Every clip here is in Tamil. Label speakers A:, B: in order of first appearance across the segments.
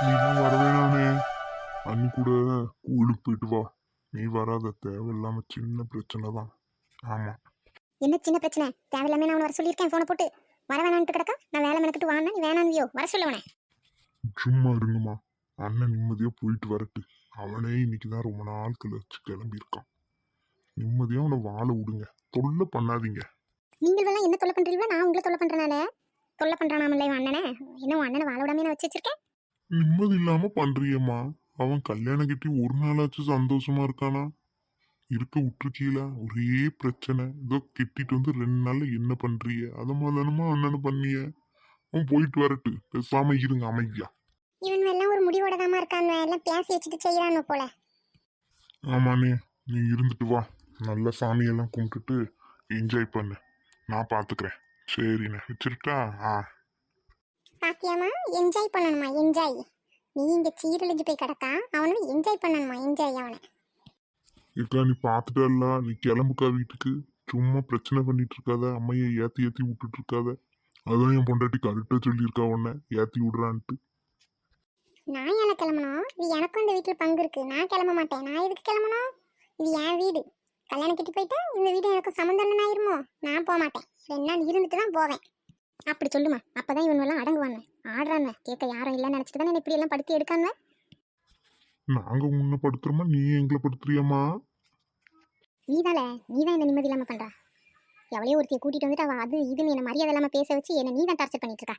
A: நீலாம் வரவேணானே. அண்ணி கூட கோயிலுக்கு போயிட்டு வா. நீ வராத, தேவையில்லாம சின்ன பிரச்சனை தான். ஆமா,
B: என்ன சின்ன பிரச்சனை? தேவையில்லாம நான் அவனை வர சொல்லியிருக்கேன் ஃபோனை போட்டு. வர வேணான்ட்டு கிடக்கா. நான் வேலை மெனக்கிட்டு வானா நீ வேணான்வியோ. வர சொல்லுவனே.
A: சும்மா இருங்கம்மா. அண்ணன் நிம்மதியா போயிட்டு வரட்டு. அவனே இன்னைக்குதான் ரொம்ப நாள் கழிச்சு கிளம்பியிருக்கான். நிம்மதியா அவனை வாழ விடுங்க, தொல்லை பண்ணாதீங்க.
B: நீங்கள் எல்லாம் என்ன தொல்லை பண்றீங்களா? நான் உங்களை தொல்லை பண்றனால தொல்லை பண்றானாமல்ல இவன் அண்ணனை. என்ன உன் அண்ணனை வாழ விடாம நான் வச்சு வச்சிருக்கேன்.
A: நிம்மதி இல்லாம பண்றியம்மா. அவன் கல்யாணம் கட்டி ஒரு நாளாச்சும் சந்தோஷமா இருக்கானா? இருக்க விட்டுருக்கீங்களா? ஒரே பிரச்சனை. ஏதோ கெட்டிட்டு வந்து 2 நாள்ல என்ன பண்றீங்க? அத மாதிரிமா அண்ணனை பண்ணிய. அவன் போயிட்டு வரட்டு, பேசாம இருங்க அமைதியா.
B: இவன் எல்லாம் ஒரு முடிவோட தாமா இருக்கான். எல்லாம் பேசி வச்சுட்டு செய்யறானு போல.
A: ஆமாண்ணே, நீ இருந்துட்டு வா. நல்ல சாமியெல்லாம் கும்பிட்டுட்டு என்ஜாய் பண்ணு. நான் பாத்துக்கிறேன். சரிண்ணே, வச்சிருட்டா?
B: பாத்தியாமா, என்ஜாய் பண்ணணுமா? என்ஜாய். நீ இங்க சீரழிஞ்சு போய் கிடக்கா, அவனோட என்ஜாய் பண்ணணுமா? என்ஜாய் அவனை.
A: இருக்கா, நீ பாத்துட்டல்ல, நீ கிளம்புக்கா வீட்டுக்கு. சும்மா பிரச்சனை பண்ணிட்டு இருக்காத, அம்மையை ஏத்தி ஏத்தி விட்டுட்டு இருக்காத. அதான் என் பொண்டாட்டி கரெக்டா சொல்லியிருக்கா உன்னை ஏத்தி விடுறான்ட்டு.
B: நான் ஏன் கிளம்பணும்? இது எனக்கும் இந்த வீட்டுல பங்கு இருக்கு. நான் கிளம்ப மாட்டேன். நான் எதுக்கு கிளம்பணும்? இது என் வீடு. கல்யாணம் கட்டி போயிட்டா இந்த வீடு எனக்கு சம்மந்தம் ஆயிருமோ? நான் போக மாட்டேன். 2 நாள் இருந்துட்டு தான் போவேன். அப்படி சொல்லுமா, அப்பதான் இவனெல்லாம் அடங்குவாங்க. ஆடுறாங்க கேட்க யாரும் இல்லைன்னு நினைச்சிட்டு தானே இப்படி எல்லாம் படுத்தி எடுக்காங்க.
A: நாங்க உன்னை படுத்துறோமா, நீ எங்களை படுத்துறியம்மா?
B: நீதான் என்ன நிம்மதி இல்லாம பண்றா. எவ்வளோ ஒருத்தியை கூட்டிட்டு வந்துட்டு அவ அது இதுன்னு என்ன மரியாதை இல்லாம பேச வச்சு என்ன நீ தான் டார்ச்சர் பண்ணிட்டு இருக்கா.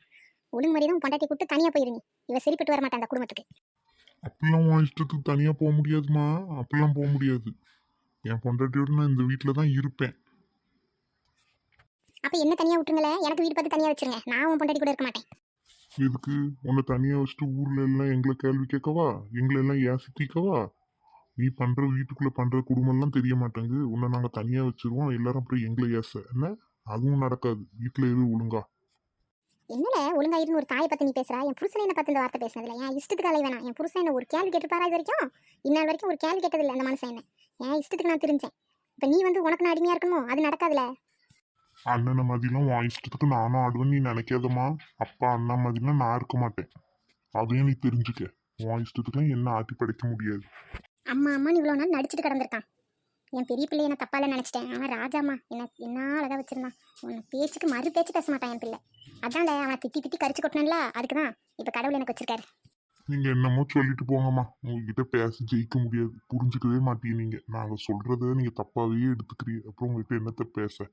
B: ஒழுங்கு மரியாதை பொண்டாட்டி கூட்டு தனியா போயிருங்க. இவ சரிப்பட்டு வர மாட்டான் அந்த குடும்பத்துக்கு.
A: அப்படிலாம் உன் இஷ்டத்துக்கு தனியா போக முடியாதுமா. அப்படிலாம் போக முடியாது. என் பொண்டாட்டியோட நான் இந்த வீட்டில தான் இருப்பேன்.
B: அப்ப என்ன தனியா விட்டுருங்களே, எனக்கு வீடு பார்த்து தனியா வச்சிருங்க. நான் உன் பொண்டாட்டி கூட இருக்க மாட்டேன்.
A: எதுக்கு உன்னை தனியா வச்சுட்டு ஊர்ல எல்லாம் எங்களை கேள்வி கேட்கவா? எங்களை எல்லாம் ஏசித்திக்கவா? நீ பண்ற வீட்டுக்குள்ள பண்ற குடும்பம் எல்லாம் தெரிய மாட்டேங்குது. உன்னை நாங்க தனியா வச்சிருவோம், எல்லாரும் அப்புறம் எங்களை ஏச என்ன? அதுவும் நடக்காது. வீட்டுல இரு ஒழுங்கா.
B: என்னல ஒழுங்காயிருந்து ஒரு தாயை பத்தி நீ பேசுறா? என் புருஷனை என்ன பார்த்து இந்த வார்த்தை பேசுனதுல என் இஷ்டத்துக்கு அலை வேணாம். என் புருஷன் என்ன ஒரு கேள்வி கேட்டுப்பாரா? இது வரைக்கும் இந்நாள் வரைக்கும் ஒரு கேள்வி கேட்டதில்லை அந்த மனுஷன். என்ன என் இஷ்டத்துக்கு நான் தெரிஞ்சேன். இப்ப நீ வந்து உனக்கு நான் அடிமையா இருக்கணுமோ? அது நடக்காதுல.
A: அண்ணனை மாதிரிலாம் உன் இஷ்டத்துக்கு நானும் ஆடுவேன்னு நீ நினைக்காதம்மா. அப்பா அண்ணா மாதிரிலாம் நான் இருக்க மாட்டேன். அதையும் நீ தெரிஞ்சுக்க. உன் இஷ்டத்துக்குலாம் என்ன ஆட்டி படைக்க முடியாது.
B: அம்மா அம்மான்னு இவ்வளோ நாள் நடிச்சுட்டு கிடந்திருக்கான். என் பெரிய பிள்ளை என்ன தப்பால நினைச்சிட்டேன். அவன் ராஜாமா என்ன அழகா வச்சிருந்தான். உன்னை பேச்சுக்கு மறு பேச்சு பேச மாட்டான் என் பிள்ளை. அதான் அவனை திட்டி திட்டி கரிச்சு கொட்டினல. அதுக்குதான் இப்ப கடவுள் எனக்கு வச்சிருக்காரு.
A: நீங்க என்னமோ சொல்லிட்டு போங்கம்மா. உங்ககிட்ட பேசி ஜெயிக்க முடியாது. புரிஞ்சுக்கவே மாட்டீங்க. நீங்க நாங்க சொல்றத நீங்க தப்பாவே எடுத்துக்கிறீங்க. அப்புறம் உங்ககிட்ட என்னத்த பேச.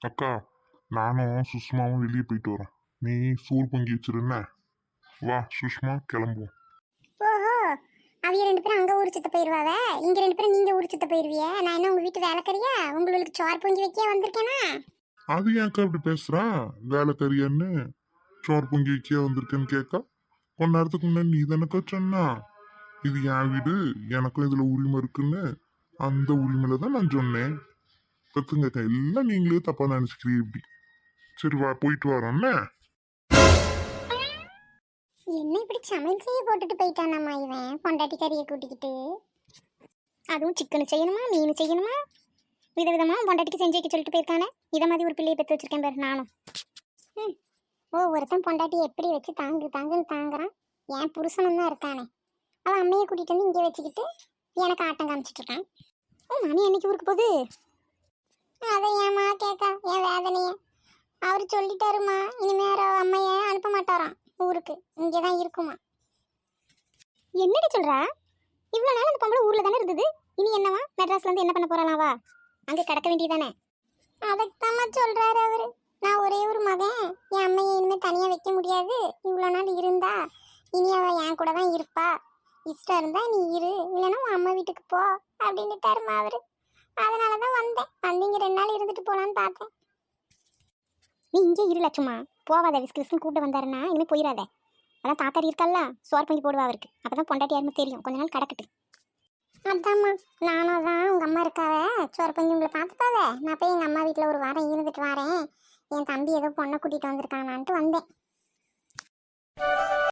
A: அக்கா, நானும் சுஷ்மாவும் வெளியே போயிட்டு வரோம். நீ சோறு பொங்கி வச்சிருந்த. வா சுஷ்மா, கிளம்புவோம்.
B: ஓஹோ, அவங்க 2 பேரும் அங்க ஊர் சுத்த போயிருவாவ. இங்க 2 பேரும் நீங்க ஊர் சுத்த போயிருவிய. நான் என்ன உங்க வீட்டு வேலைக்கறியா? உங்களுக்கு சோறு பொங்கி வைக்க வந்திருக்கேனா?
A: அது ஏன்க்கா அப்படி பேசுறான்? வேலைக்காரியான்னு சோறு பொங்கி வைக்க வந்திருக்கேன்னு கேட்கா. கொஞ்ச நேரத்துக்கு முன்னாடி நீ தானக்கா சொன்னா இது என் வீடு, எனக்கும் இதுல உரிமை இருக்குன்னு. அந்த உரிமையில தான் நான் சொன்னேன். பத்துங்கக்கா, எல்லாம் நீங்களே தப்பா நினைச்சுக்கிறீங்க இப்படி. சரி வா, போயிட்டு வரோம்ல.
B: என்ன இப்படி சமையல் செய்ய போட்டுட்டு போயிட்டானாமா இவன் பொண்டாட்டி கறியை கூட்டிக்கிட்டு? அதுவும் சிக்கன் செய்யணுமா, மீன் செய்யணுமா, விதவிதமா பொண்டாட்டிக்கு செஞ்சு வைக்க சொல்லிட்டு போயிருக்கானே. இதை மாதிரி ஒரு பிள்ளையை பெற்று வச்சிருக்கேன் பாரு நானும். ஒருத்தன் பொண்டாட்டி எப்படி வச்சு தாங்குன்னு தாங்குறான். என் புருஷனும் தான் இருக்கானே. அவன் அம்மையை கூட்டிட்டு வந்து இங்கே வச்சுக்கிட்டு எனக்கு ஆட்டம் காமிச்சிட்டு இருக்கான். மணி அன்னைக்கு ஊருக்கு போகுது. அதை ஏமா கேட்க என் வேதனைய. அவர் சொல்லிட்டாருமா, இனிமேல் அம்மையை அனுப்ப மாட்டாராம் ஊருக்கு, இங்கேதான் இருக்குமா. என்னடி சொல்றா? இவ்வளவு நாள் அந்த பொம்பளை ஊர்ல தானே இருந்தது. இனி என்னவா மெட்ராஸ்ல இருந்து என்ன பண்ண போறாளாவா? அங்க கிடக்க வேண்டியதானே. அதுக்குதாம்மா சொல்றாரு அவரு. நான் ஒரே ஒரு மகன், என் அம்மையை இனிமே தனியா வைக்க முடியாது. இவ்வளவு நாள் இருந்தா இனி அவ என் கூட தான் இருப்பா. இஷ்டம் இருந்தா நீ இரு, இல்லைன்னா உன் அம்மா வீட்டுக்கு போ அப்படின்னுட்டாருமா அவரு. அதனாலதான் வந்தேன். வந்து இங்க 2 நாள் இருந்துட்டு போலான்னு பார்த்தேன். நீ இங்கே இரு லட்சுமா, போவாத. விஸ்கிஸ்ன்னு கூப்பிட்டு வந்தாருன்னா இனிமே போயிடாத. அதான் தாத்தாரி இருக்கல்ல, சோறு பொங்கி போடுவா அவருக்கு. அப்பதான் பொண்டாட்டி யாருமே தெரியும். கொஞ்ச நாள் கிடக்கட்டு. அதாம்மா, நானும் தான் உங்க அம்மா இருக்காவ, சோறு பொங்கி உங்களை பார்த்துப்பாவ. நான் போய் எங்க அம்மா வீட்டில் ஒரு வாரம் இருந்துட்டு வரேன். என் தம்பி ஏதோ பொண்ணை கூட்டிட்டு வந்திருக்கானான்ட்டு வந்தேன்.